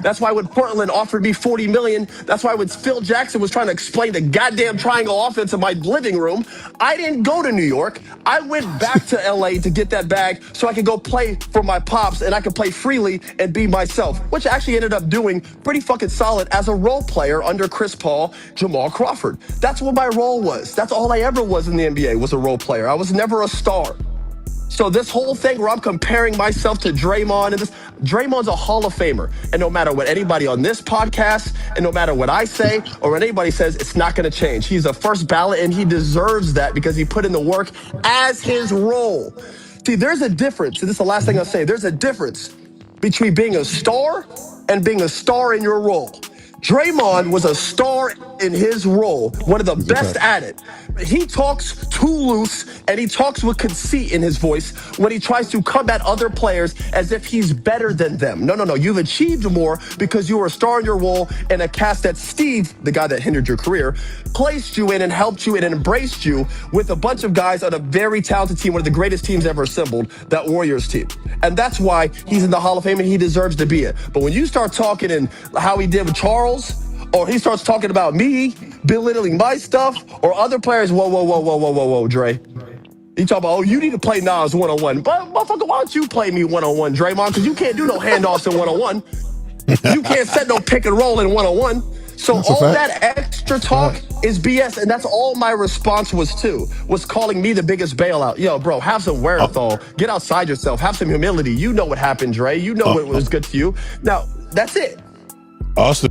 That's why when Portland offered me $40 million, that's why when Phil Jackson was trying to explain the goddamn triangle offense in my living room, I didn't go to New York. I went back to LA to get that bag so I could go play for my pops and I could play freely and be myself, which I actually ended up doing pretty fucking solid as a role player under Chris Paul, Jamal Crawford. That's what my role was. That's all I ever was in the NBA, was a role player. I was never a star. So this whole thing where I'm comparing myself to Draymond and this, Draymond's a Hall of Famer. And no matter what anybody on this podcast and no matter what I say or what anybody says, it's not going to change. He's a first ballot and he deserves that because he put in the work as his role. See, there's a difference. And this is the last thing I'll say. There's a difference between being a star and being a star in your role. Draymond was a star in his role, one of the best at it. He talks too loose and he talks with conceit in his voice when he tries to come at other players as if he's better than them. No. You've achieved more because you were a star in your role in a cast that Steve, the guy that hindered your career, placed you in and helped you and embraced you with a bunch of guys on a very talented team, one of the greatest teams ever assembled, that Warriors team. And that's why he's in the Hall of Fame and he deserves to be it. But when you start talking and how he did with Charles, or he starts talking about me, belittling my stuff, or other players, whoa, Dre. You talk about, oh, you need to play Nas one-on-one. But motherfucker, why don't you play me one-on-one, Draymond? Because you can't do no handoffs in one-on-one. You can't set no pick and roll in one-on-one. So all that extra talk is BS, and that's all my response was to, was calling me the biggest bailout. Yo, bro, have some wherewithal. Get outside yourself. Have some humility. You know what happened, Dre. You know what was good for you. Now, that's it. Also,